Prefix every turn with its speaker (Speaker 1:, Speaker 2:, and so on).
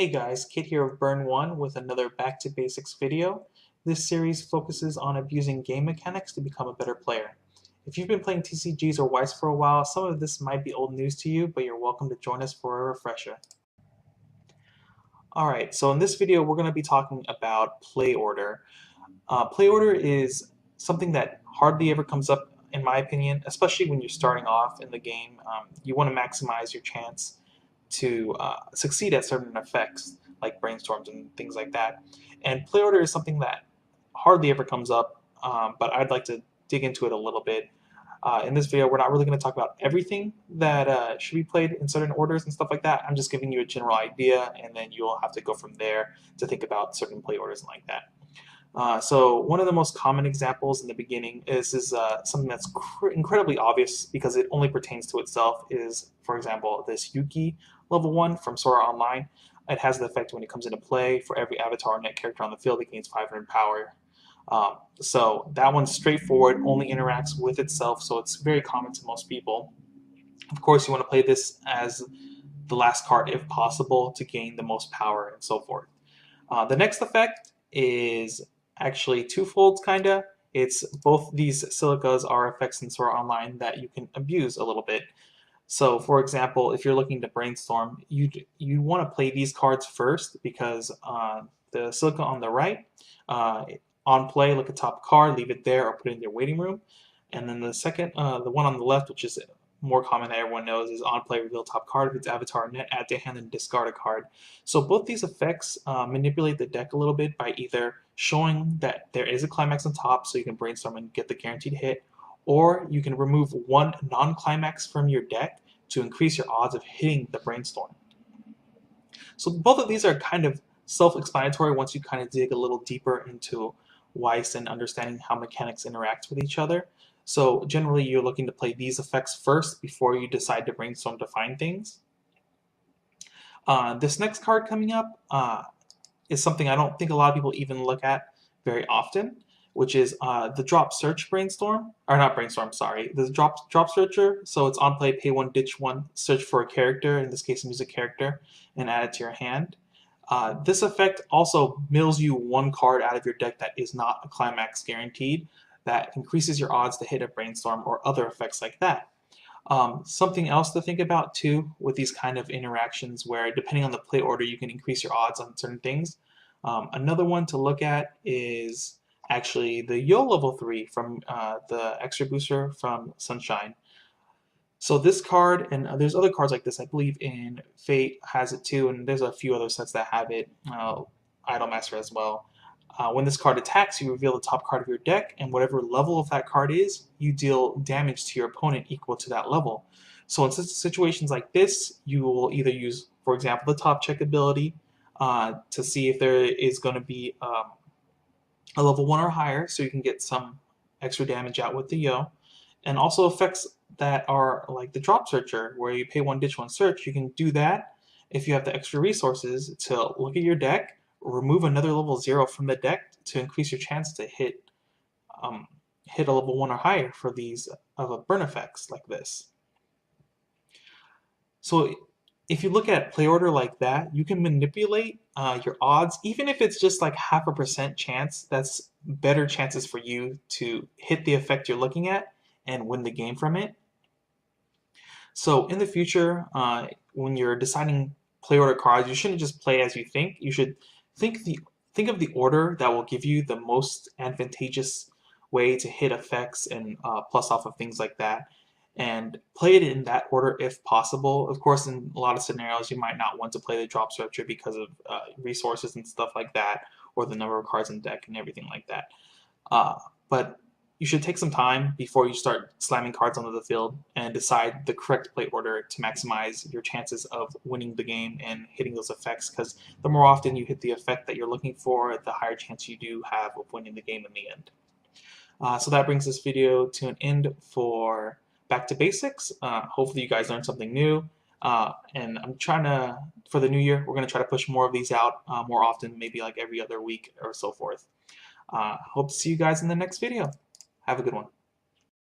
Speaker 1: Hey guys, Kit here of Burn 1 with another Back to Basics video. This series focuses on abusing game mechanics to become a better player. If you've been playing TCGs or Weiss for a while, some of this might be old news to you, but you're welcome to join us for a refresher. Alright, so in this video we're going to be talking about play order. Play order is something that hardly ever comes up in my opinion, especially when you're starting off in the game. You want to maximize your chance to succeed at certain effects like brainstorms and things like that. And play order is something that hardly ever comes up, but I'd like to dig into it a little bit. In this video, we're not really going to talk about everything that should be played in certain orders and stuff like that. I'm just giving you a general idea, and then you'll have to go from there to think about certain play orders and like that. So one of the most common examples in the beginning is something that's incredibly obvious because it only pertains to itself is, for example, this Yuki level 1 from Sora Online. It has the effect when it comes into play for every avatar or net character on the field, it gains 500 power. So that one's straightforward, only interacts with itself, so it's very common to most people. Of course, you want to play this as the last card if possible to gain the most power and so forth. The next effect is actually twofold, kinda. It's both these silicas are effects in Sora Online that you can abuse a little bit. So, for example, if you're looking to brainstorm, you want to play these cards first because the silica on the right, on play, look at top card, leave it there, or put it in your waiting room. And then the second, the one on the left, which is more common that everyone knows, is on play, reveal top card of its avatar, net, add to hand, and discard a card. So both these effects manipulate the deck a little bit by either showing that there is a climax on top so you can brainstorm and get the guaranteed hit, or you can remove one non-climax from your deck to increase your odds of hitting the brainstorm. So both of these are kind of self-explanatory once you kind of dig a little deeper into Weiss and understanding how mechanics interact with each other. So generally you're looking to play these effects first before you decide to brainstorm to find things. This next card coming up is something I don't think a lot of people even look at very often, which is the drop search brainstorm, or not brainstorm, sorry, the drop searcher. So it's on play, pay one, ditch one, search for a character, in this case a music character, and add it to your hand. This effect also mills you one card out of your deck that is not a climax guaranteed, that increases your odds to hit a brainstorm or other effects like that. Something else to think about too with these kind of interactions where depending on the play order you can increase your odds on certain things. Another one to look at is actually the Yo level 3 from the extra booster from Sunshine. So this card, and there's other cards like this, I believe in Fate has it too, and there's a few other sets that have it, Idolmaster as well. When this card attacks, you reveal the top card of your deck, and whatever level of that card is, you deal damage to your opponent equal to that level. So in situations like this, you will either use, for example, the top check ability to see if there is going to be a level 1 or higher, so you can get some extra damage out with the Yo. And also effects that are like the drop searcher, where you pay one, ditch one, search. You can do that if you have the extra resources to look at your deck, remove another level 0 from the deck to increase your chance to hit a level 1 or higher for these burn effects like this. So if you look at play order like that, you can manipulate your odds, even if it's just like 0.5% chance. That's better chances for you to hit the effect you're looking at and win the game from it. So in the future, when you're deciding play order cards, you shouldn't just play as you think. You should think of the order that will give you the most advantageous way to hit effects and plus off of things like that, and play it in that order if possible. Of course, in a lot of scenarios, you might not want to play the drop searcher because of resources and stuff like that, or the number of cards in deck and everything like that. But you should take some time before you start slamming cards onto the field and decide the correct play order to maximize your chances of winning the game and hitting those effects, because the more often you hit the effect that you're looking for, the higher chance you do have of winning the game in the end. So that brings this video to an end for Back to Basics. Hopefully you guys learned something new. And I'm trying to, for the new year, we're going to try to push more of these out more often, maybe like every other week or so forth. Hope to see you guys in the next video. Have a good one.